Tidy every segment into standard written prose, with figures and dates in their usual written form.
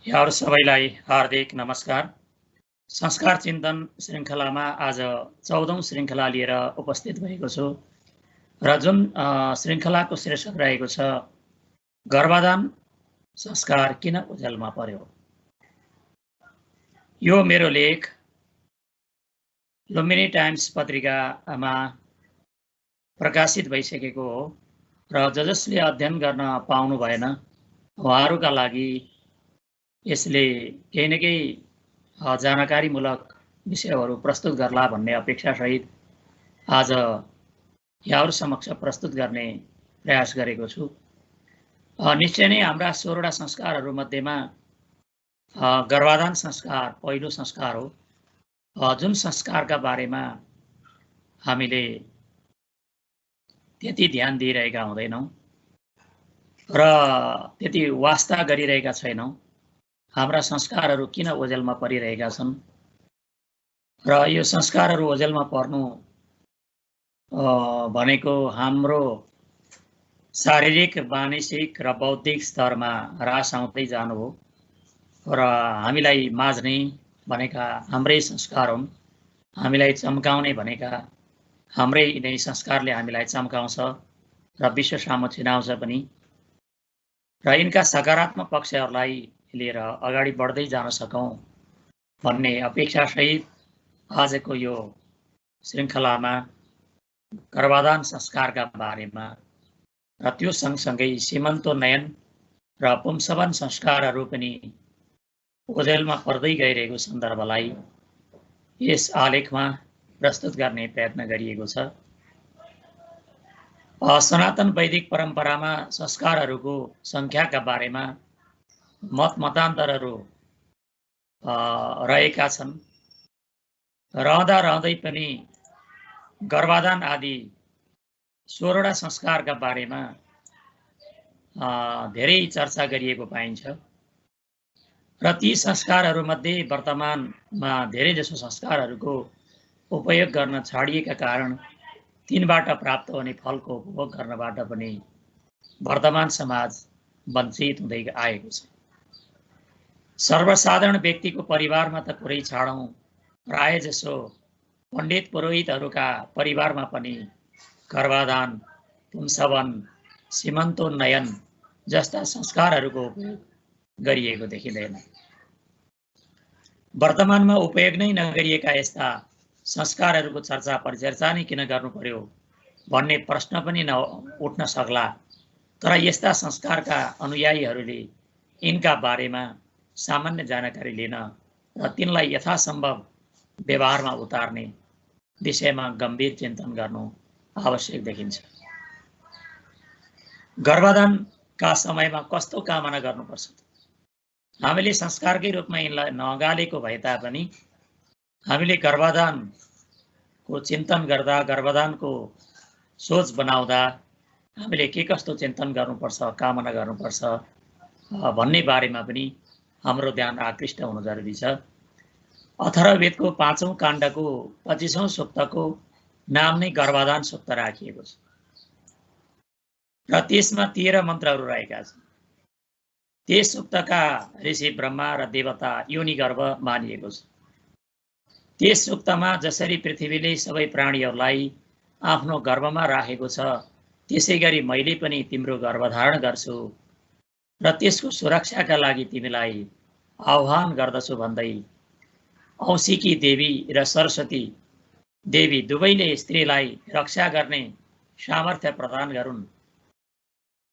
यहाँहरू सबैलाई हार्दिक नमस्कार। संस्कार चिन्तन श्रृङ्खलामा आज 14औं श्रृङ्खला लिएर उपस्थित भएको छु र जुन श्रृङ्खलाको शीर्षक रहेको छ गर्भाधान संस्कार किन ओझेलमा पर्यो। यो मेरो लेख लुम्बिनी टाइम्स पत्रिकामा प्रकाशित भइसकेको हो र जसले अध्ययन गर्न पाउनु भएन उहाँहरूका लागि यसले केही न केही जानकारीमूलक विषयहरू प्रस्तुत गर्ला भन्ने अपेक्षासहित आज यहाँहरू समक्ष प्रस्तुत गर्ने प्रयास गरेको छु। निश्चय नै हाम्रा 16वटा संस्कारहरू मध्येमा गर्भाधान संस्कार पहिलो संस्कार हो, जुन संस्कारका बारेमा हामीले त्यति ध्यान दिइरहेका हुँदैनौँ र त्यति वास्ता गरिरहेका छैनौँ। हाम्रा संस्कारहरू किन ओझेलमा परिरहेका छन् र यो संस्कारहरू ओझेलमा पर्नु भनेको हाम्रो शारीरिक, मानसिक र बौद्धिक स्तरमा ह्रास आउँदै जानु हो र हामीलाई माझ्ने भनेका हाम्रै संस्कार हुन्, हामीलाई चम्काउने भनेका हाम्रै नै संस्कारले हामीलाई चम्काउँछ र विश्व सामु चिनाउँछ पनि र यिनका सकारात्मक पक्षहरूलाई लिएर अगाडि बढ्दै जान सकौँ भन्ने अपेक्षासहित आजको यो श्रृङ्खलामा गर्भाधान संस्कारका बारेमा र त्यो सँगसँगै सीमन्तोन्नयन र पुंसवन संस्कारहरू पनि ओझेलमा पर्दै गइरहेको सन्दर्भलाई यस आलेखमा प्रस्तुत गर्ने प्रयत्न गरिएको छ। सनातन वैदिक परम्परामा संस्कारहरूको सङ्ख्याका बारेमा मतान्तरहरू रहेका छन्। रहँदा रहँदै पनि गर्भाधान आदि 16वटा संस्कारका बारेमा धेरै चर्चा गरिएको पाइन्छ र ती संस्कारहरूमध्ये वर्तमानमा धेरैजसो संस्कारहरूको उपयोग गर्न छाडिएका कारण तिनबाट प्राप्त हुने फलको उपभोग गर्नबाट पनि वर्तमान समाज वञ्चित हुँदै आएको छ। सर्वसाधारण व्यक्तिको परिवारमा त कुरै छाडौँ, प्राय जसो पण्डित पुरोहितहरूका परिवारमा पनि गर्भाधान, पुंसवन, सीमन्तोन्नयन जस्ता संस्कारहरूको उपयोग गरिएको देखिँदैन। वर्तमानमा उपयोग नै नगरिएका यस्ता संस्कारहरूको चर्चा परिचर्चा नै किन गर्नु पर्यो भन्ने प्रश्न पनि उठ्न सक्ला, तर यस्ता संस्कारका अनुयायीहरूले यिनका बारेमा सामान्य जानकारी लिन र तिनलाई यथासम्भव व्यवहारमा उतार्ने विषयमा गम्भीर चिन्तन गर्नु आवश्यक देखिन्छ। गर्भाधानका समयमा कस्तो कामना गर्नुपर्छ? हामीले संस्कारकै रूपमा यिनलाई नगालेको भए तापनि हामीले गर्भाधानको चिन्तन गर्दा, गर्भाधानको सोच बनाउँदा हामीले के कस्तो चिन्तन गर्नुपर्छ, कामना गर्नुपर्छ भन्ने बारेमा पनि हाम्रो ध्यान आकृष्ट हुनु जरुरी छ। अथर्ववेदको 5औं काण्डको 25औं सूक्तको नाम नै गर्भाधान सूक्त राखिएको छ र त्यसमा 13 मन्त्रहरू रहेका छन्। त्यस सूक्तका ऋषि ब्रह्मा र देवता योनि गर्भ मानिएको छ। त्यस सूक्तमा जसरी पृथ्वीले सबै प्राणीहरूलाई आफ्नो गर्भमा राखेको छ, त्यसै गरी मैले पनि तिम्रो गर्भधारण गर्छु र त्यसको सुरक्षाका लागि तिमीलाई आह्वान गर्दछु भन्दै औँसीकी देवी र सरस्वती देवी दुवैले स्त्रीलाई रक्षा गर्ने सामर्थ्य प्रदान गरून्।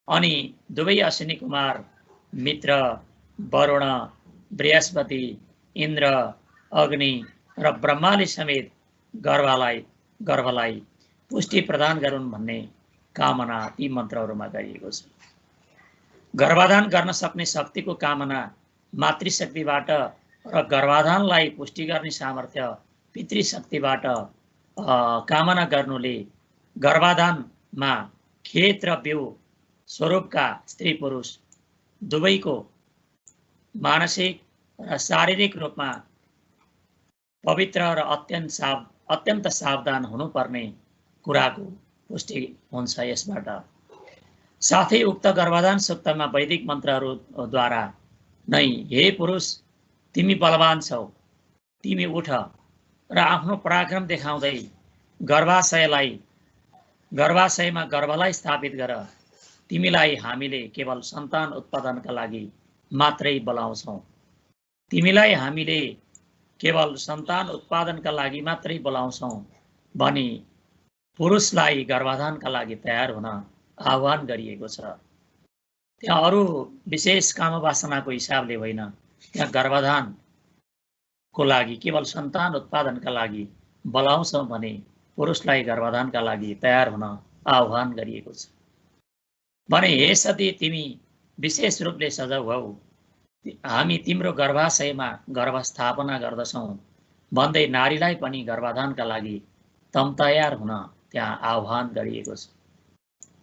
अनि दुवै अश्विनी कुमार मित्र, वरुण, बृहस्पति, इन्द्र, अग्नि र ब्रह्माले समेत गर्भलाई पुष्टि प्रदान गरून् भन्ने कामना ती मन्त्रहरूमा गरिएको छ। गर्भाधान गर्न सक्ने शक्तिको कामना मातृशक्तिबाट र गर्भाधानलाई पुष्टि गर्ने सामर्थ्य पितृशक्तिबाट कामना गर्नुले गर्भाधानमा खेत र बिउ स्वरूपका स्त्री पुरुष दुवैको मानसिक र शारीरिक रूपमा पवित्र र अत्यन्त सावधान हुनुपर्ने कुराको पुष्टि हुन्छ यसबाट। साथै उक्त गर्भाधान सूक्तमा वैदिक मन्त्रहरूद्वारा नै हे पुरुष तिमी बलवान छौ, तिमी उठ र आफ्नो पराक्रम देखाउँदै गर्भाशयमा गर्भलाई स्थापित गर। तिमीलाई हामीले केवल सन्तान उत्पादनका लागि मात्रै बोलाउँछौँ। तिमीलाई हामीले केवल सन्तान उत्पादनका लागि मात्रै बोलाउँछौँ भनी पुरुषलाई गर्भाधानका लागि तयार हुन आह्वान गरिएको छ। त्यहाँ अरू विशेष कामवासनाको हिसाबले होइन, त्यहाँ गर्भाधानको लागि केवल सन्तान उत्पादनका लागि बोलाउँछौँ भने पुरुषलाई गर्भाधानका लागि तयार हुन आह्वान गरिएको छ। भने हे सती तिमी विशेष रूपले सजग हौ, हामी तिम्रो गर्भाशयमा गर्भस्थापना गर्दछौँ भन्दै नारीलाई पनि गर्भाधानका लागि तम तयार हुन त्यहाँ आह्वान गरिएको छ।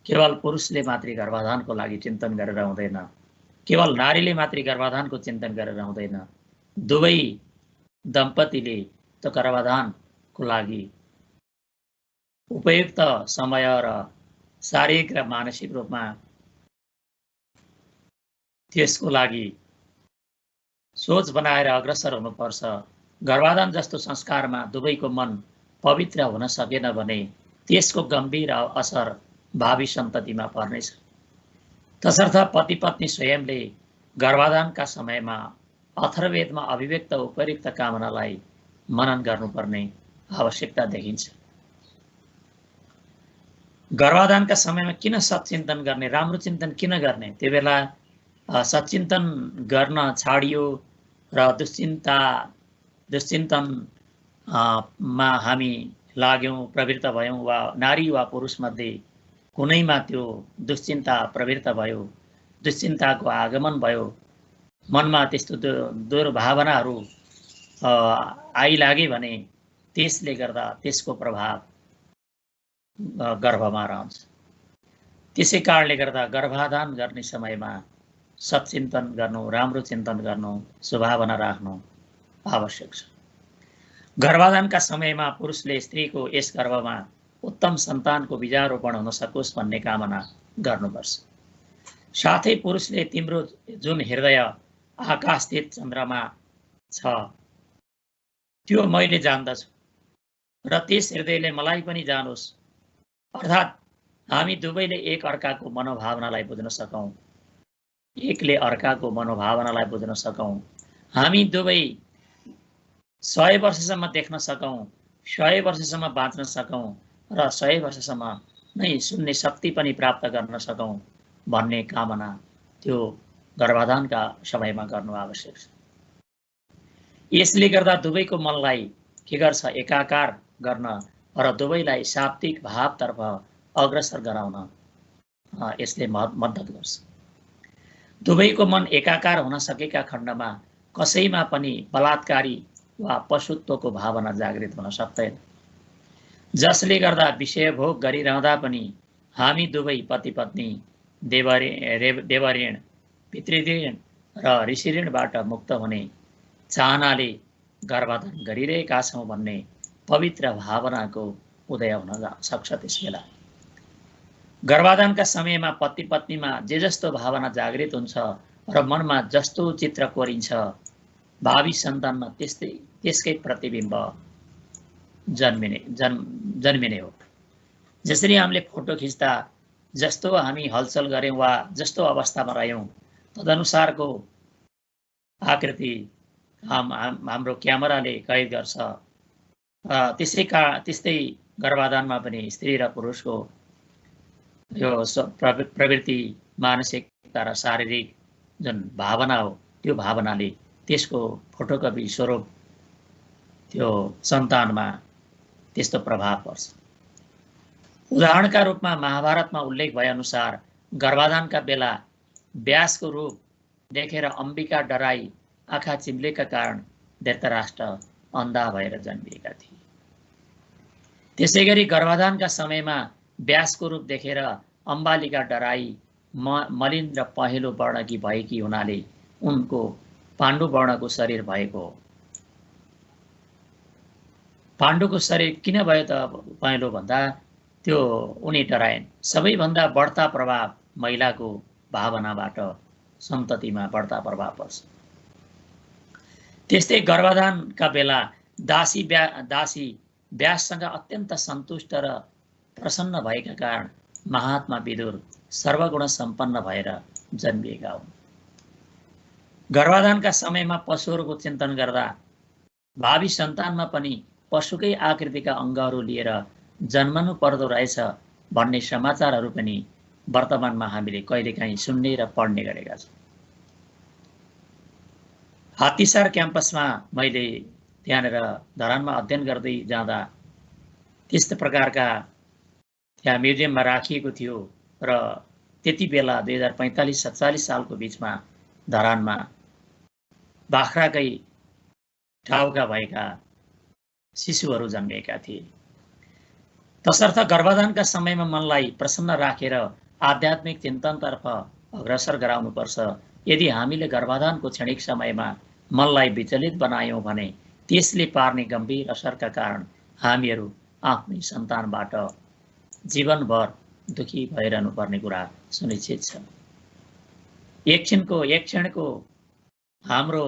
केवल पुरुषले मात्रै गर्भाधानको लागि चिन्तन गरेर हुँदैन, केवल नारीले मात्रै गर्भाधानको चिन्तन गरेर हुँदैन, दुवै दम्पतिले त्यो गर्भाधानको लागि उपयुक्त समय र शारीरिक र मानसिक रूपमा त्यसको लागि सोच बनाएर अग्रसर हुनुपर्छ। गर्भाधान जस्तो संस्कारमा दुवैको मन पवित्र हुन सकेन भने त्यसको गम्भीर असर भावी सन्ततिमा पर्नेछ। तसर्थ पति पत्नी स्वयंले गर्भाधानका समयमा अथर्ववेदमा अभिव्यक्त उपयुक्त कामनालाई मनन गर्नुपर्ने आवश्यकता देखिन्छ। गर्भाधानका समयमा किन सत्चिन्तन गर्ने, राम्रो चिन्तन किन गर्ने? त्यो बेला सत्चिन्तन गर्न छाडियो र दुश्चिन्तनमा हामी लाग्यौँ, प्रवृत्त भयौँ, वा नारी वा पुरुषमध्ये कुनैमा त्यो दुश्चिन्ता प्रवृत्त भयो, दुश्चिन्ताको आगमन भयो, मनमा त्यस्तो दुर्भावनाहरू आइलागे भने त्यसले गर्दा त्यसको प्रभाव गर्भमा रहन्छ। त्यसै कारणले गर्दा गर्भाधान गर्ने समयमा सत्चिन्तन गर्नु, राम्रो चिन्तन गर्नु, शुभभावना राख्नु आवश्यक छ। गर्भाधानका समयमा पुरुषले स्त्रीको यस गर्भमा उत्तम सन्तानको बीजारोपण हुन सकोस् भन्ने कामना गर्नुपर्छ। साथै पुरुषले तिम्रो जुन हृदय आकाशस्थित चन्द्रमा छ त्यो मैले जान्दछु र त्यस हृदयले मलाई पनि जानोस्, अर्थात् हामी दुवैले एक अर्काको मनोभावनालाई बुझ्न सकौँ, एकले अर्काको मनोभावनालाई बुझ्न सकौँ, हामी दुवै 100 वर्षसम्म देख्न सकौँ, 100 वर्षसम्म बाँच्न सकौँ र 100 वर्षसम्म नै सुन्ने शक्ति पनि प्राप्त गर्न सकौँ भन्ने कामना त्यो गर्भाधानका समयमा गर्नु आवश्यक छ। यसले गर्दा दुवैको मनलाई के गर्छ? एकाकार गर्न र दुवैलाई शाब्दिक भावतर्फ अग्रसर गराउन यसले मद्दत गर्छ। दुवैको मन एकाकार हुन सकेका खण्डमा कसैमा पनि बलात्कारी वा पशुत्वको भावना जागृत हुन सक्दैन, जसले गर्दा विषय भोग गरिरहँदा पनि हामी दुवै पति पत्नी देवऋण, पितृऋण र ऋषिऋणबाट मुक्त हुने चाहनाले गर्भाधान गरिरहेका छौँ भन्ने पवित्र भावनाको उदय हुन सक्छ। त्यसबेला गर्भाधानका समयमा पति पत्नीमा जे जस्तो भावना जागृत हुन्छ र मनमा जस्तो चित्र कोरिन्छ, भावी सन्तानमा त्यसकै प्रतिबिम्ब जन्मिने हो। जसरी हामीले फोटो खिच्दा जस्तो हामी हलचल गऱ्यौँ वा जस्तो अवस्थामा रह्यौँ तदनुसारको आकृति हाम्रो क्यामेराले कैद गर्छ। त्यस्तै गर्भाधानमा पनि स्त्री र पुरुषको यो प्रवृत्ति, मानसिकता र शारीरिक जुन भावना हो त्यो भावनाले त्यसको फोटोकपी स्वरूप त्यो सन्तानमा त्यस्तो प्रभाव पर्छ। उदाहरणका रूपमा महाभारतमा उल्लेख भए अनुसार गर्भाधानका बेला व्यासको रूप देखेर अम्बिका डराई आँखा चिम्लेका कारण धृतराष्ट्र अन्धा भएर जन्मिएका थिए। त्यसैगरी गर्भाधानका समयमा व्यासको रूप देखेर अम्बालिका डराई मलिन र पहेँलो वर्णकी भएकी हुनाले उनको पाण्डु वर्णको शरीर भएको हो। पाण्डुको शरीर किन भयो त पहेँलो भन्दा त्यो उनी डराएन। सबैभन्दा बढ्ता प्रभाव महिलाको भावनाबाट सन्ततिमा बढ्ता प्रभाव पर्छ। त्यस्तै गर्भाधानका बेला दासी व्याससँग अत्यन्त सन्तुष्ट र प्रसन्न भएका कारण महात्मा विदुर सर्वगुण सम्पन्न भएर जन्मिएका हुन्। गर्भाधानका समयमा पशुहरूको चिन्तन गर्दा भावी सन्तानमा पनि पशुकै आकृतिका अङ्गहरू लिएर जन्मनु पर्दो रहेछ भन्ने समाचारहरू पनि वर्तमानमा हामीले कहिलेकाहीँ सुन्ने र पढ्ने गरेका छौँ। हात्तीसार क्याम्पसमा मैले त्यहाँनिर धरानमा अध्ययन गर्दै जाँदा त्यस्तो प्रकारका त्यहाँ म्युजियममा राखिएको थियो र त्यति बेला 2045-47 सालको बिचमा धरानमा बाख्राकै टाउका भएका शिशुहरू जन्मिएका थिए। तसर्थ गर्भाधानका समयमा मनलाई प्रसन्न राखेर आध्यात्मिक चिन्तनतर्फ अग्रसर गराउनुपर्छ। यदि हामीले गर्भाधानको क्षणिक समयमा मनलाई विचलित बनायौँ भने त्यसले पार्ने गम्भीर असरका कारण हामीहरू आफ्नै सन्तानबाट जीवनभर दुखी भइरहनु पर्ने कुरा सुनिश्चित छ। एक क्षणको हाम्रो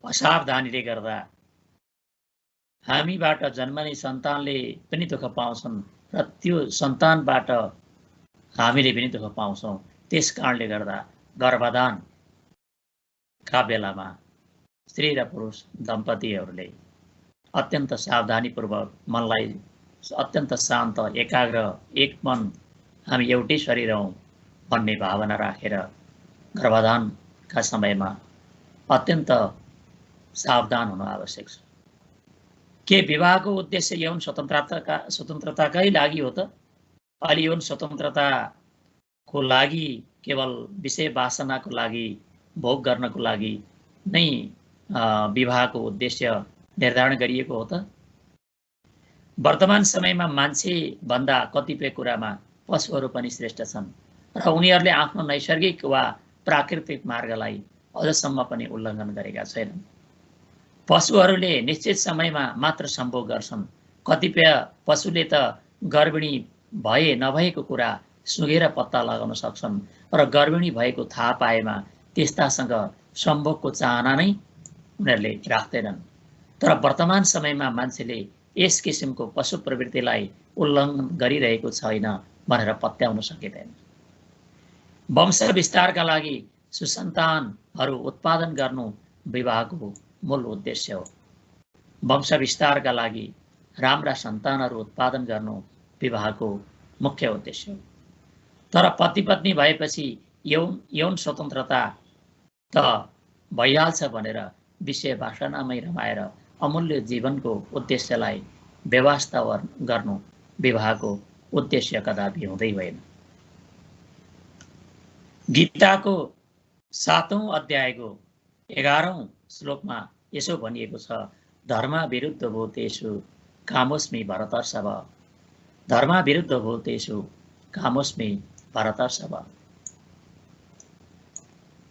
असावधानीले गर्दा हामीबाट जन्मने सन्तानले पनि दुःख पाउँछन् र त्यो सन्तानबाट हामीले पनि दुःख पाउँछौँ। त्यस कारणले गर्दा गर्भाधानका बेलामा स्त्री र पुरुष दम्पतिहरूले अत्यन्त सावधानीपूर्वक मनलाई अत्यन्त शान्त, एकाग्र, एक मन, हामी एउटै शरीर हौँ भन्ने भावना राखेर गर्भाधानका समयमा अत्यन्त सावधान हुनु आवश्यक छ। के विवाहको उद्देश्य यौन स्वतन्त्रताकै लागि हो त? अलि यौन स्वतन्त्रताको लागि केवल विषय वासनाको लागि, भोग गर्नको लागि नै विवाहको उद्देश्य निर्धारण गरिएको हो त? वर्तमान समयमा मान्छे भन्दा कतिपय कुरामा पशुहरू पनि श्रेष्ठ छन् र उनीहरूले आफ्नो नैसर्गिक वा प्राकृतिक मार्गलाई अझसम्म पनि उल्लङ्घन गरेका छैनन्। पशुहरूले निश्चित समयमा मात्र सम्भोग गर्छन्। कतिपय पशुले त गर्भिणी भए नभएको कुरा सुँघेर पत्ता लगाउन सक्छन् र गर्भिणी भएको थाहा पाएमा त्यस्तासँग सम्भोगको चाहना नै उनीहरूले राख्दैनन्। तर वर्तमान समयमा मान्छेले यस किसिमको पशु प्रवृत्तिलाई उल्लङ्घन गरिरहेको छैन भनेर पत्याउन सकिँदैन। वंश विस्तारका लागि सुसन्तानहरू उत्पादन गर्नु विवाहको मूल उद्देश्य हो। वंश विस्तारका लागि राम्रा सन्तानहरू उत्पादन गर्नु विवाहको मुख्य उद्देश्य हो। तर पति पत्नी भएपछि यौन स्वतन्त्रता त भइहाल्छ भनेर विषय वासनामै रमाएर अमूल्य जीवनको उद्देश्यलाई व्यवस्था गर्नु विवाहको उद्देश्य कदापि हुँदै होइन। गीताको 7औं अध्यायको 11औं श्लोकमा यसो भनिएको छ, धर्म विरुद्ध भूतेषु कामोस्मि भरतर्षभ। धर्म विरुद्ध भूतेषु कामोस्मि भरतर्षभ।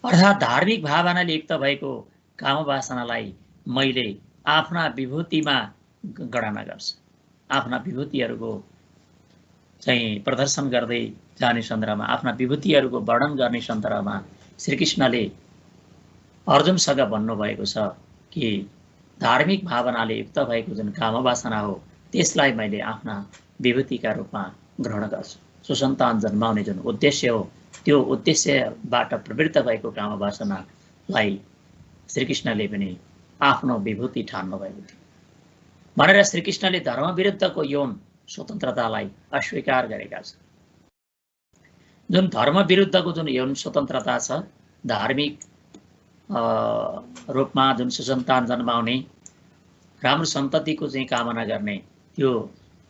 अर्थात् धार्मिक भावनाले युक्त भएको कामवासनालाई मैले आफ्ना विभूतिमा गणना गर्छु। आफ्ना विभूतिहरूको चाहिँ प्रदर्शन गर्दै जाने सन्दर्भमा, आफ्ना विभूतिहरूको वर्णन गर्ने सन्दर्भमा श्रीकृष्णले अर्जुनसँग भन्नुभएको छ कि धार्मिक भावनाले युक्त भएको जुन कामवासना हो त्यसलाई मैले आफ्ना विभूतिका रूपमा ग्रहण गर्छु। सुसन्तान जन्माउने जुन उद्देश्य हो त्यो उद्देश्यबाट प्रवृत्त भएको कामवासनालाई श्रीकृष्णले पनि आफ्नो विभूति ठान्नु भएको थियो भनेर श्रीकृष्णले धर्म विरुद्धको यौन स्वतन्त्रतालाई अस्वीकार गरेका छन्। जुन धर्म विरुद्धको जुन यौन स्वतन्त्रता छ, धार्मिक रूपमा जुन सुसन्तान जन्माउने, राम्रो सन्ततिको चाहिँ कामना गर्ने, त्यो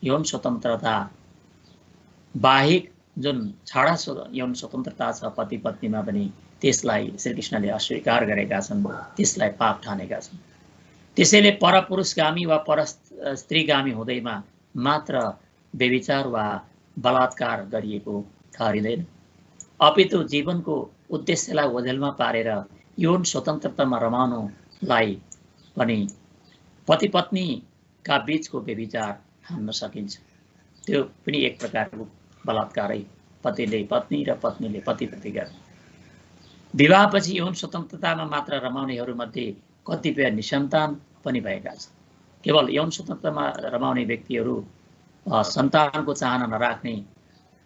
यौन स्वतन्त्रता बाहेक जुन छाडा यौन स्वतन्त्रता छ पति पत्नीमा पनि, त्यसलाई श्रीकृष्णले अस्वीकार गरेका छन्, त्यसलाई पाप ठानेका छन्। त्यसैले परपुरुषगामी वा पर स्त्रीगामी हुँदैमा मात्र व्यभिचार वा बलात्कार गरिएको ठहरिँदैन, अपितु जीवनको उद्देश्यलाई ओझेलमा पारेर यौन स्वतन्त्रतामा रमाउनुलाई पनि पति पत्नीका बीचको व्यभिचार ठान्न सकिन्छ। त्यो पनि एक प्रकारको बलात्कारै, पतिले पत्नी र पत्नीले पतिप्रति गर्ने। विवाहपछि यौन स्वतन्त्रतामा मात्र रमाउनेहरूमध्ये कतिपय निसन्तान पनि भएका छन्। केवल यौन स्वतन्त्रतामा रमाउने व्यक्तिहरू सन्तानको चाहना नराख्ने,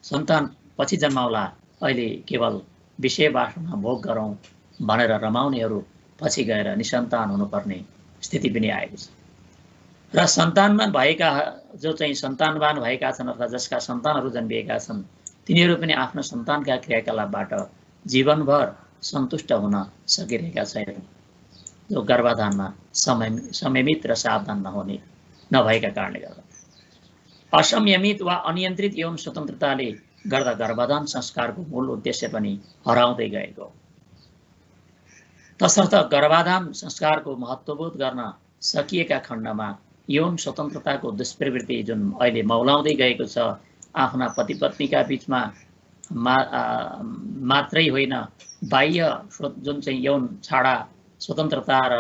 सन्तान पछि जन्माउला, अहिले केवल विषय वासना भोग गरौँ भनेर रमाउनेहरू पछि गएर निसन्तान हुनुपर्ने स्थिति पनि आएको छ। र सन्तानवान भएका जो चाहिँ सन्तानवान भएका छन् अथवा जसका सन्तानहरू जन्मिएका छन् तिनीहरू पनि आफ्नो सन्तानका क्रियाकलापबाट जीवनभर सन्तुष्ट हुन सकिरहेका छैनन्, जो गर्भाधानमा संयमित र सावधान नभएका कारणले गर्दा। असंयमित वा अनियन्त्रित यौन स्वतन्त्रताले गर्दा गर्भाधान संस्कारको मूल उद्देश्य पनि हराउँदै गएको हो। तसर्थ गर्भाधान संस्कारको महत्त्वबोध गर्न सकिएका खण्डमा यौन स्वतन्त्रताको दुष्प्रवृत्ति जुन अहिले मौलाउँदै गएको छ, आफ्ना पति पत्नीका बीचमा मात्रै होइन, बाह्य जुन चाहिँ यौन छाडा स्वतन्त्रता र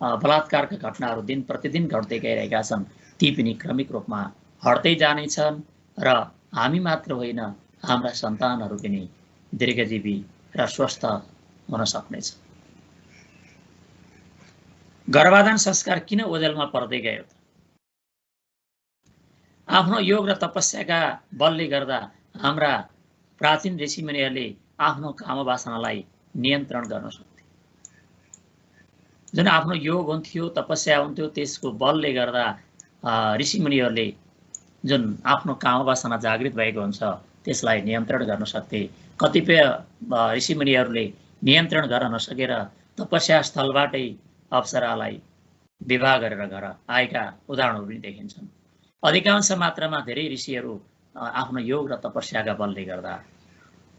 बलात्कारका घटनाहरू दिन प्रतिदिन घट्दै गइरहेका छन्, ती पनि क्रमिक रूपमा हट्दै जानेछन् र हामी मात्र होइन, हाम्रा सन्तानहरू पनि दीर्घजीवी र स्वस्थ हुन सक्नेछ। गर्भाधान संस्कार किन ओझेलमा पर्दै गयो त? आफ्नो योग र तपस्याका बलले गर्दा हाम्रा प्राचीन ऋषिमुनिहरूले आफ्नो कामवासनालाई नियन्त्रण गर्न सक्थे। जुन आफ्नो योग हुन्थ्यो, तपस्या हुन्थ्यो, त्यसको बलले गर्दा ऋषिमुनिहरूले जुन आफ्नो कामवासना जागृत भएको हुन्छ त्यसलाई नियन्त्रण गर्न सक्थे। कतिपय ऋषिमुनिहरूले नियन्त्रण गर्न नसकेर तपस्या स्थलबाटै अप्सरालाई विवाह गरेर घर आएका उदाहरणहरू पनि देखिन्छन्। अधिकांश मात्रामा धेरै ऋषिहरू आफ्नो योग र तपस्याका बलले गर्दा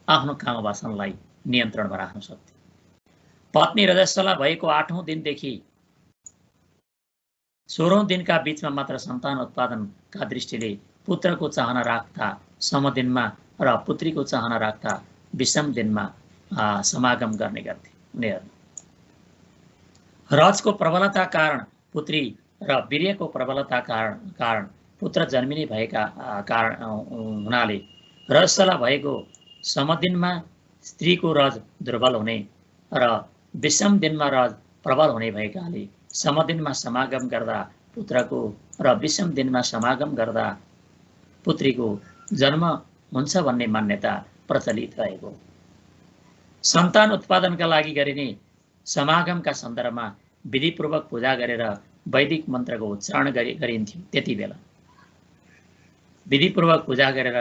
आफ्नो कामवासनालाई नियन्त्रणमा राख्न सक्थे। पत्नी रजस्वला भएको 8औं दिनदेखि 16औं दिनका बीचमा मात्र सन्तान उत्पादनका दृष्टिले पुत्रको चाहना राख्दा समदिनमा र पुत्रीको चाहना राख्दा विषम दिनमा समागम गर्ने गर्थे। उनीहरू रजको प्रबलता कारण पुत्री र वीर्यको प्रबलता कारण पुत्र जन्मिने भएका कारण हुनाले रजस्वला भएको समदिनमा स्त्रीको रज दुर्बल हुने र विषम दिनमा रज प्रबल हुने भएकाले समदिनमा समागम गर्दा पुत्रको र विषम दिनमा समागम गर्दा पुत्रीको जन्म हुन्छ भन्ने मान्यता प्रचलित रहेको। सन्तान उत्पादनका लागि गरिने समागमका सन्दर्भमा विधिपूर्वक पूजा गरेर वैदिक मन्त्रको उच्चारण गरिन्थ्यो। त्यति बेला विधिपूर्वक पूजा गरेर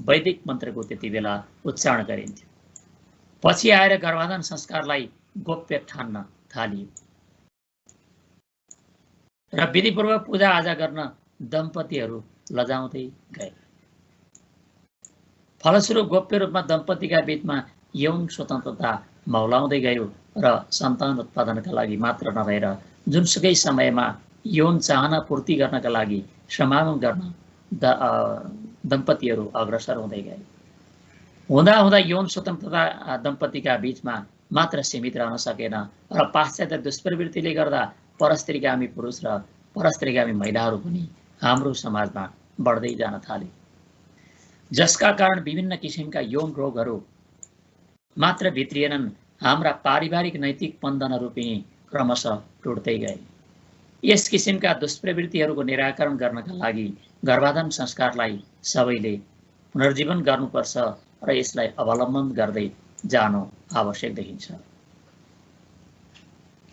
वैदिक मन्त्रको त्यति बेला उच्चारण गरिन्थ्यो। पछि आएर गर्भाधान संस्कारलाई गोप्य ठान्न थालियो र विधिपूर्वक पूजा आजा गर्न दम्पतिहरू लजाउँदै गए। फलस्वरूप गोप्य रूपमा दम्पतिका बीचमा यौन स्वतन्त्रता मौलाउँदै गयो र सन्तान उत्पादनका लागि मात्र नभएर जुनसुकै समयमा यौन चाहना पूर्ति गर्नका लागि समागम गर्न दम्पतिहरू अग्रसर हुँदै गए। हुँदा हुँदा यौन स्वतन्त्रता दम्पतिका बीचमा मात्र सीमित रहन सकेन र पाश्चात्य दुष्प्रवृत्तिले गर्दा परस्त्रीगामी पुरुष र परस्त्रीगामी महिलाहरू पनि हाम्रो समाजमा बढ्दै जान थाले, जसका कारण विभिन्न किसिमका यौन रोगहरू मात्र भित्रिएनन्, हाम्रा पारिवारिक नैतिक बन्धनहरू पनि क्रमशः टुट्दै गए। यस किसिमका दुष्प्रवृत्तिहरूको निराकरण गर्नका लागि गर्भाधान संस्कारलाई सबैले पुनर्जीवन गर्नुपर्छ र यसलाई अवलम्बन गर्दै जानु आवश्यक देखिन्छ।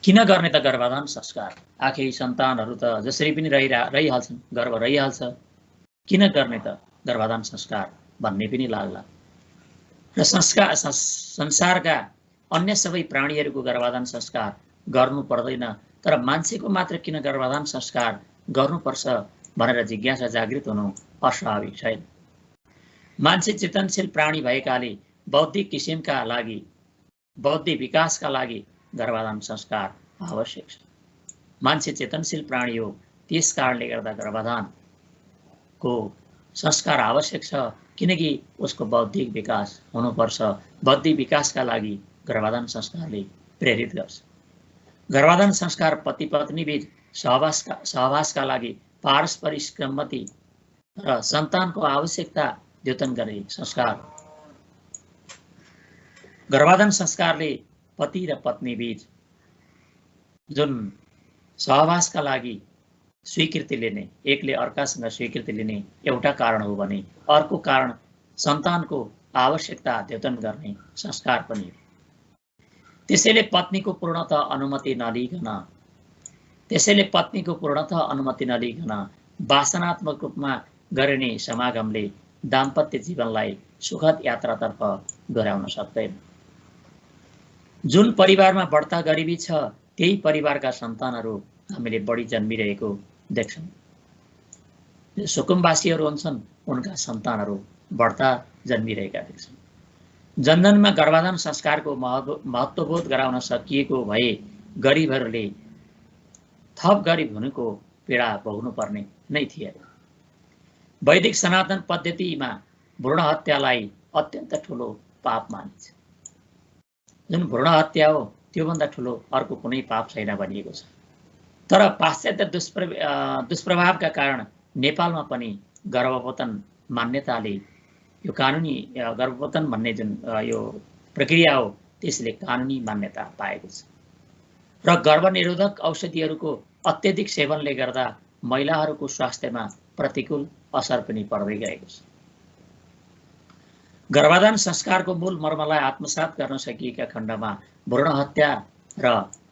किन गर्ने त गर्भाधान संस्कार? आखिर सन्तानहरू त जसरी पनि रहिहाल्छन्, गर्भ रहिहाल्छ, किन गर्ने त गर्भाधान संस्कार भन्ने पनि लाग्ला। र संसारका अन्य सबै प्राणीहरूको गर्भाधान संस्कार गर्नु पर्दैन, तर मान्छेको मात्र किन गर्भाधान संस्कार गर्नुपर्छ भनेर जिज्ञासा जागृत हुनु अस्वाभाविक छैन। मान्छे चेतनशील प्राणी भएकाले बौद्धिक किसिमका लागि, बौद्धिक विकासका लागि गर्भाधान संस्कार आवश्यक छ। मान्छे चेतनशील प्राणी हो, त्यस कारणले गर्दा गर्भाधानको संस्कार आवश्यक छ, किनकि उसको बौद्धिक विकास हुनुपर्छ। बौद्धिक विकासका लागि गर्भाधान संस्कारले प्रेरित गर्छ। गर्भाधान संस्कार पति पत्नी बीच सहवासका लागि पारस्परिक सहमति र सन्तानको आवश्यकता द्योतन गर्ने संस्कार। गर्भाधान संस्कारले पति र पत्नी बीच जुन सहवासका लागि स्वीकृति लिने, एकले अर्कासँग स्वीकृति लिने एउटा कारण हो भने अर्को कारण सन्तानको आवश्यकता द्योतन गर्ने संस्कार पनि हो। त्यसैले पत्नीको पूर्णतः अनुमति नलिकन वासनात्मक रूपमा गरिने समागमले दाम्पत्य जीवनलाई सुखद यात्रातर्फ डोर्याउन सक्दैन। जुन परिवारमा बढ्ता गरिबी छ त्यही परिवारका सन्तानहरू हामीले बढी जन्मिरहेको देख्छौँ। सुकुम्बासीहरू हुन्छन् उनका सन्तानहरू बढ्ता जन्मिरहेका देख्छौँ। जनजनमा गर्भाधान संस्कारको महत्त्वबोध गराउन सकिएको भए गरिबहरूले थप गरिब हुनुको पीडा भोग्नुपर्ने नै थिए। वैदिक सनातन पद्धतिमा भ्रूण हत्यालाई अत्यन्त ठुलो पाप मानिन्छ। जुन भ्रूण हत्या हो त्योभन्दा ठुलो अर्को कुनै पाप छैन भनिएको छ। तर पाश्चात्य दुष्प्रभावका कारण नेपालमा पनि गर्भपतन मान्यताले यो कानुनी गर्भपतन भन्ने जुन यो प्रक्रिया हो त्यसले कानुनी मान्यता पाएको छ र गर्भनिरोधक औषधिहरूको अत्यधिक सेवनले गर्दा महिलाहरूको स्वास्थ्यमा प्रतिकूल असर पनि पर्दै गएको छ। गर्भाधान संस्कारको मूल मर्मलाई आत्मसात गर्न सकिएका खण्डमा भ्रूण हत्या र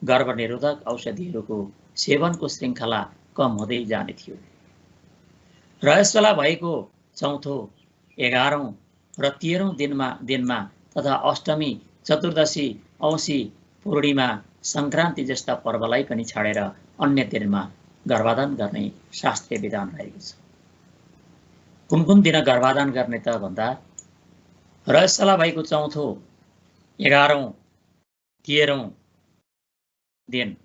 गर्भनिरोधक औषधिहरूको सेवनको श्रृङ्खला कम हुँदै जाने थियो। रजस्वला भएको चौथो, 11औं र 13औं दिनमा तथा अष्टमी, चतुर्दशी, औँसी, पूर्णिमा, सङ्क्रान्ति जस्ता पर्वलाई पनि छाडेर अन्य दिनमा गर्भाधान गर्ने शास्त्रीय विधान रहेको छ। कुन कुन दिन गर्भाधान गर्ने त भन्दा रजस्वला भएको चौथो, 11औं, 13औं दिन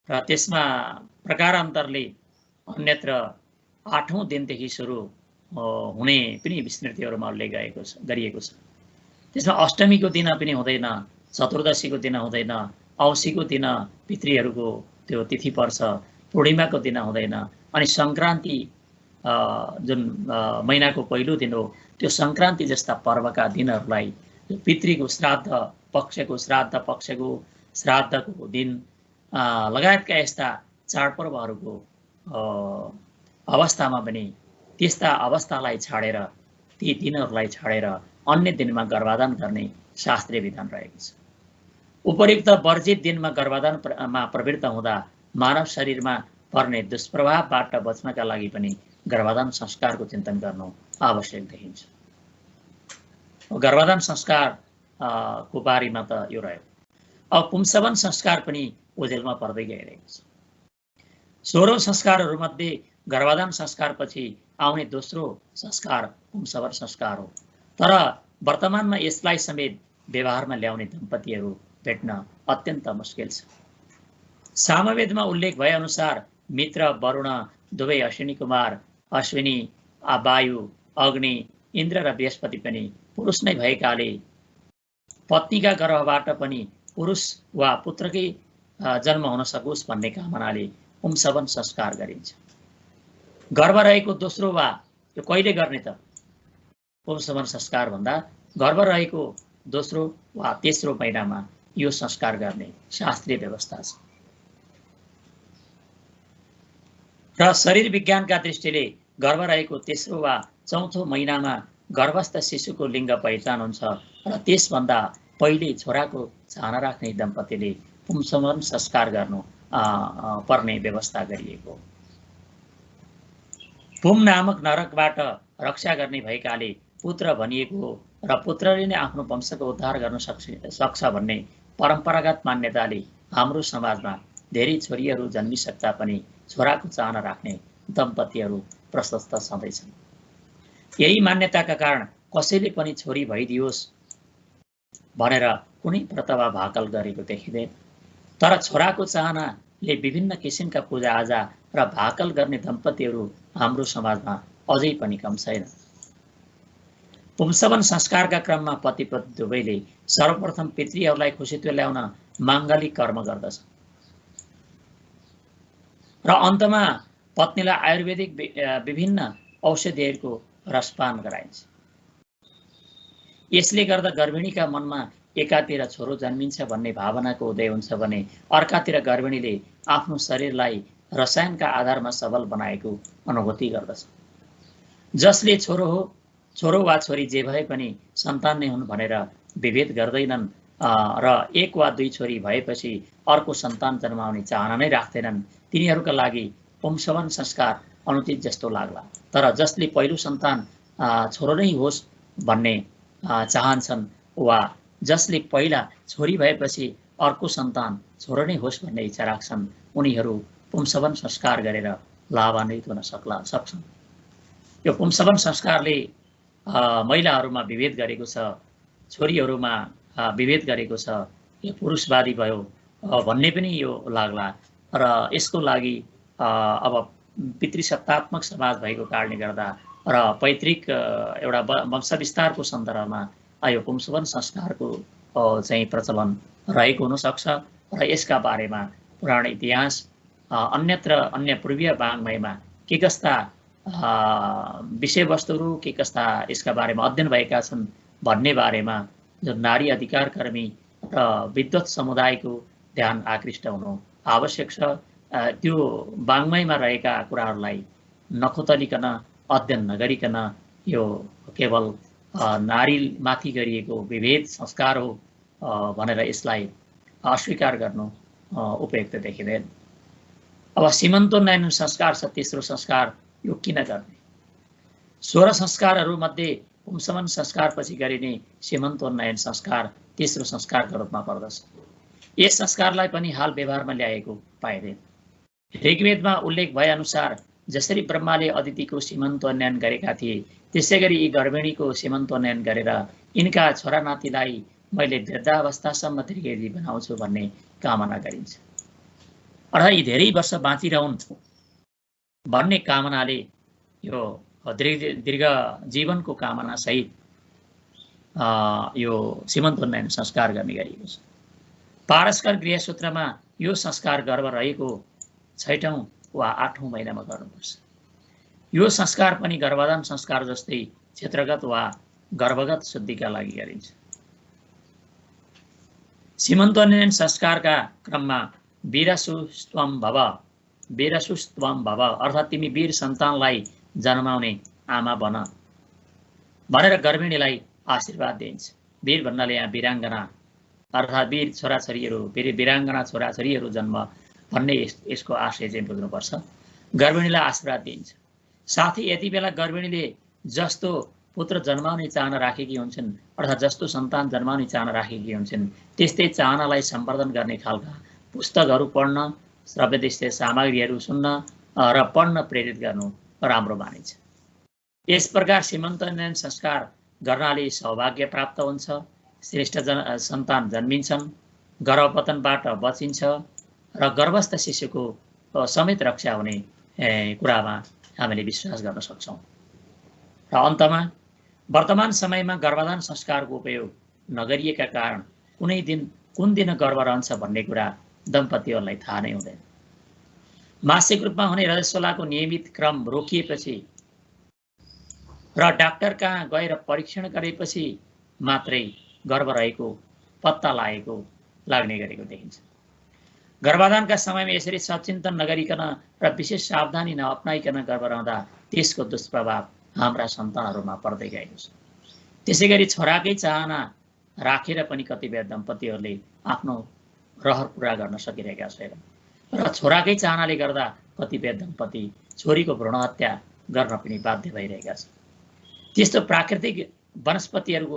र त्यसमा प्रकारान्तरले अन्यत्र 8औं दिनदेखि सुरु हुने पनि विस्मृतिहरूमा उल्लेख गरिएको छ। त्यसमा अष्टमीको दिन पनि हुँदैन, चतुर्दशीको दिन हुँदैन, औँसीको दिन पितृहरूको त्यो तिथि पर्छ, पूर्णिमाको दिन हुँदैन, अनि सङ्क्रान्ति जुन महिनाको पहिलो दिन हो त्यो सङ्क्रान्ति जस्ता पर्वका दिनहरूलाई पितृको पक्षको श्राद्धको दिन लगायतका यस्ता चाडपर्वहरूको अवस्थामा पनि त्यस्ता अवस्थालाई छाडेर, ती दिनहरूलाई छाडेर अन्य दिनमा गर्भाधान गर्ने शास्त्रीय विधान रहेको छ। उपयुक्त वर्जित दिनमा गर्भाधानमा प्रवृत्त हुँदा मानव शरीरमा पर्ने दुष्प्रभावबाट बच्नका लागि पनि गर्भाधान संस्कारको चिन्तन गर्नु आवश्यक देखिन्छ। गर्भाधान संस्कार को बारेमा त यो रह्यो। अब पुंसवन संस्कार पनि ओझेलमा पर्दै गइरहेको छ। 16औं संस्कारहरूमध्ये गर्भाधान संस्कारपछि आउने दोस्रो संस्कार पुंसवन संस्कार हो। तर वर्तमानमा यसलाई समेत व्यवहारमा ल्याउने दम्पतिहरू भेट्न अत्यन्त मुस्किल छ। सामवेदमा उल्लेख भए अनुसार मित्र, वरुण दुवै अश्विनी कुमार, अश्विनी, वायु, अग्नि, इन्द्र र बृहस्पति पनि पुरुष नै भएकाले पत्नीका गर्भबाट पनि पुरुष वा पुत्रकै जन्म हुन सकोस् भन्ने कामनाले पुंसवन संस्कार गरिन्छ। गर्भ रहेको दोस्रो वा यो कहिले गर्ने त पुंसवन संस्कार भन्दा गर्भ रहेको दोस्रो वा तेस्रो महिनामा यो संस्कार गर्ने शास्त्रीय व्यवस्था छ। र शरीर विज्ञानका दृष्टिले गर्भ रहेको तेस्रो वा चौथो महिनामा गर्भस्थ शिशुको लिङ्ग पहिचान हुन्छ र त्यसभन्दा पहिले छोराको चाहना राख्ने दम्पतिले पुंसवन संस्कार गर्नु पर्ने व्यवस्था गरिएको। पुम नामक नरकबाट रक्षा गर्ने भएकाले पुत्र भनिएको र पुत्रले नै आफ्नो वंशको उद्धार गर्न सक्छ भन्ने परम्परागत मान्यताले हाम्रो समाजमा धेरै छोरीहरू जन्मिसक्दा पनि छोराको चाहना राख्ने दम्पतिहरू प्रशस्त छँदैछन्। यही मान्यताका कारण कसैले पनि छोरी भइदियोस् भनेर कुनै व्रत वा भाकल गरेको देखिँदैन। तर छोराको चाहनाले विभिन्न किसिमका पूजाआजा र भाकल गर्ने दम्पतिहरू हाम्रो समाजमा अझै पनि कम छैन। पुंसवन संस्कारका क्रममा पति पत्नी दुवैले सर्वप्रथम पितृहरूलाई खुसी तुल्याउन माङ्गलिक कर्म गर्दछ र अन्तमा पत्नीलाई आयुर्वेदिक विभिन्न औषधिहरूको रसपान गराइन्छ। यसले गर्दा गर्भिणीका मनमा एकातिर छोरो जन्मिन्छ भन्ने भावनाको उदय हुन्छ भने अर्कातिर गर्भिणीले आफ्नो शरीरलाई रसायनका आधारमा सबल बनाएको अनुभूति गर्दछ। जसले छोरो वा छोरी जे भए पनि सन्तान नै हुन् भनेर विभेद गर्दैनन् र एक वा दुई छोरी भएपछि अर्को सन्तान जन्माउने चाहना नै राख्दैनन्, तिनीहरूका लागि पुंसवन संस्कार अनुचित जस्तो लाग्ला। तर जसले पहिलो सन्तान छोरो नै होस् भन्ने चाहन्छन् वा जसले पहिला छोरी भएपछि अर्को सन्तान छोरो नै होस् भन्ने इच्छा राख्छन्, उनीहरू पुंसवन संस्कार गरेर लाभान्वित हुन सक्छन्। यो पुंसवन संस्कारले महिलाहरूमा विभेद गरेको छ, छोरीहरूमा विभेद गरेको छ, यो पुरुषवादी भयो भन्ने पनि यो लाग्ला। र यसको लागि अब पितृसत्तात्मक समाज भएको कारणले गर्दा र पैतृक एउटा वंशविस्तारको सन्दर्भमा यो पुंसवन संस्कारको चाहिँ प्रचलन रहेको हुनसक्छ र यसका बारेमा पुराण इतिहास अन्य पूर्वीय वाङ्मयमा के कस्ता विषयवस्तुहरू के कस्ता यसका बारेमा अध्ययन भएका छन् भन्ने बारेमा जो नारी अधिकार कर्मी र विद्वत समुदायको ध्यान आकृष्ट हुनु आवश्यक छ। त्यो वाङ्मयमा रहेका कुराहरूलाई नखोतलिकन अध्ययन नगरिकन यो केवल नारीमाथि गरिएको विभेद संस्कार हो भनेर यसलाई अस्वीकार गर्नु उपयुक्त देखिँदैन। अब सीमन्तोन्नयन संस्कार छ तेस्रो संस्कार, यो किन गर्ने? 16 संस्कारहरूमध्ये पुंसवन संस्कारपछि गरिने सीमन्तोन्नयन संस्कार तेस्रो संस्कारको रूपमा पर्दछ। यस संस्कारलाई पनि हाल व्यवहारमा ल्याएको पाइँदैन। ऋग्वेदमा उल्लेख भए अनुसार जसरी ब्रह्माले अदितिको सीमन्तोन्नयन गरेका थिए, त्यसै गरी यी गर्भिणीको सीमन्तोन्नयन गरेर यिनका छोरा नातिलाई मैले वृद्धावस्थासम्म दीर्घजीवी बनाउँछु भन्ने कामना गरिन्छ। अर्थात् यी धेरै वर्ष बाँचिरहन् भन्ने कामनाले यो दीर्घ जीवनको कामना सहित यो सीमन्तोन्नयन संस्कार गर्ने गरिएको छ। पारस्कर गृहसूत्रमा यो संस्कार गर्भ रहेको 6औं वा 8औं महिनामा गर्नुपर्छ। यो संस्कार पनि गर्भाधान संस्कार जस्तै क्षेत्रगत वा गर्भगत शुद्धिका लागि गरिन्छ। सीमन्तोन्नयन संस्कारका क्रममा वीरसुस्त्वं भव अर्थात् तिमी वीर सन्तानलाई जन्माउने आमा बन भनेर गर्भिणीलाई आशीर्वाद दिइन्छ। वीर भन्नाले यहाँ वीराङ्गना अर्थात् वीर छोराछोरीहरू वीराङ्गना छोराछोरीहरू जन्म भन्ने यसको आशय चाहिँ बुझ्नुपर्छ। गर्भिणीलाई आशीर्वाद दिइन्छ। साथै यति बेला गर्भिणीले जस्तो पुत्र जन्माउने चाहना राखेकी हुन्छन् अर्थात् जस्तो सन्तान जन्माउने चाहना राखेकी हुन्छन् त्यस्तै चाहनालाई सम्वर्धन गर्ने खालका पुस्तकहरू पढ्न, श्रव्यदृश्य सामग्रीहरू सुन्न र पढ्न प्रेरित गर्नु राम्रो मानिन्छ। यस प्रकार सीमन्तोन्नयन संस्कार गर्नाले सौभाग्य प्राप्त हुन्छ, श्रेष्ठ सन्तान जन्मिन्छन्, गर्भपतनबाट बचिन्छ र गर्भस्थ शिशुको समेत रक्षा हुने कुरामा हामीले विश्वास गर्न सक्छौँ। र अन्तमा वर्तमान समयमा गर्भाधान संस्कारको उपयोग नगरिएका कारण कुन दिन गर्भ रहन्छ भन्ने कुरा दम्पतिहरूलाई थाहा नै हुँदैन। मासिक रूपमा हुने रजस्वलाको नियमित क्रम रोकिएपछि र डाक्टर कहाँ गएर परीक्षण गरेपछि मात्रै गर्भ रहेको पत्ता लाग्ने गरेको देखिन्छ। गर्भाधानका समयमा यसरी सचिन्तन नगरिकन र विशेष सावधानी नअप्नाइकन गर्भ रहँदा त्यसको दुष्प्रभाव हाम्रा सन्तानहरूमा पर्दै गएको छ। त्यसै गरी छोराकै चाहना राखेर पनि कतिपय दम्पतिहरूले आफ्नो रहर पुरा गर्न सकिरहेका छैनन् र छोराकै चाहनाले गर्दा कतिपय दम्पति छोरीको भ्रूण हत्या गर्न पनि बाध्य भइरहेका छन्। त्यस्तो प्राकृतिक वनस्पतिहरूको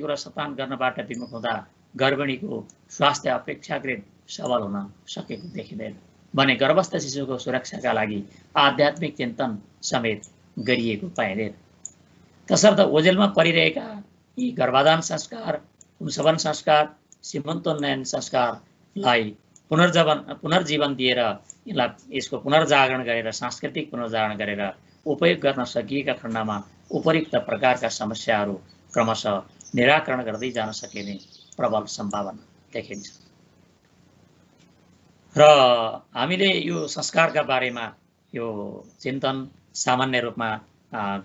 रसपान गर्नबाट विमुख हुँदा गर्भिणीको स्वास्थ्य अपेक्षाकृत सबल हुन सकेको देखिँदैन भने गर्भस्थ शिशुको सुरक्षाका लागि आध्यात्मिक चिन्तन समेत गरिएको पाइँदैन। तसर्थ ओझेलमा परिरहेका यी गर्भाधान संस्कार, पुंसवन संस्कार, सीमन्तोन्नयन संस्कारलाई पुनर्जीवन दिएर यसको पुनर्जागरण गरेर सांस्कृतिक पुनर्जागरण गरेर उपयोग गर्न सकिएका खण्डमा उपयुक्त प्रकारका समस्याहरू क्रमशः निराकरण गर्दै जान सकिने प्रबल सम्भावना देखिन्छ। र हामीले यो संस्कारका बारेमा यो चिन्तन सामान्य रूपमा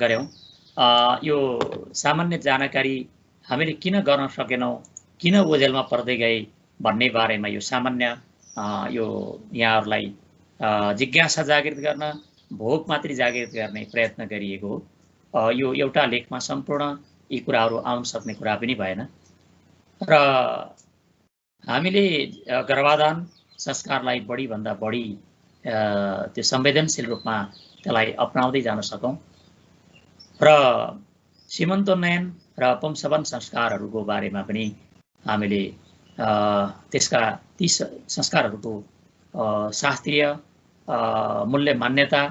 गर्यौं। यो सामान्य जानकारी हामीले किन गर्न सकेनौँ, किन ओझेलमा पर्दै गए भन्ने बारेमा यो सामान्य यो यहाँहरूलाई जिज्ञासा जागृत गर्न, भोक मात्रै जागृत गर्ने प्रयत्न गरिएको हो। यो एउटा लेखमा सम्पूर्ण यी कुराहरू आउन सक्ने कुरा पनि भएन र हामीले गर्भाधान संस्कारलाई बढीभन्दा बढी त्यो संवेदनशील रूपमा त्यसलाई अपनाउँदै जान सकौँ र सीमन्तोन्नयन र पुंसवन संस्कारहरूको बारेमा पनि हामीले त्यसका ती संस्कारहरूको शास्त्रीय मूल्य मान्यता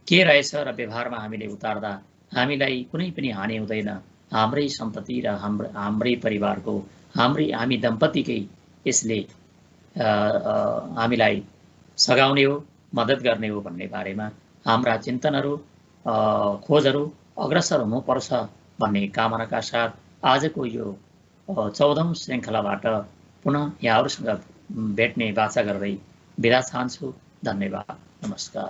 के रहेछ र व्यवहारमा हामीले उतार्दा हामीलाई कुनै पनि हानि हुँदैन, हाम्रै सन्तति र हाम्रै परिवारको हामी दम्पतिकै यसले हामीलाई सघाउने हो, मद्दत गर्ने हो भन्ने बारेमा हाम्रा चिन्तनहरू खोजहरू अग्रसर हुनुपर्छ भन्ने कामनाका साथ आजको यो 14औं श्रृङ्खलाबाट पुनः यहाँहरूसँग भेट्ने बाचा गर्दै बिदा चाहन्छु। धन्यवाद, नमस्कार।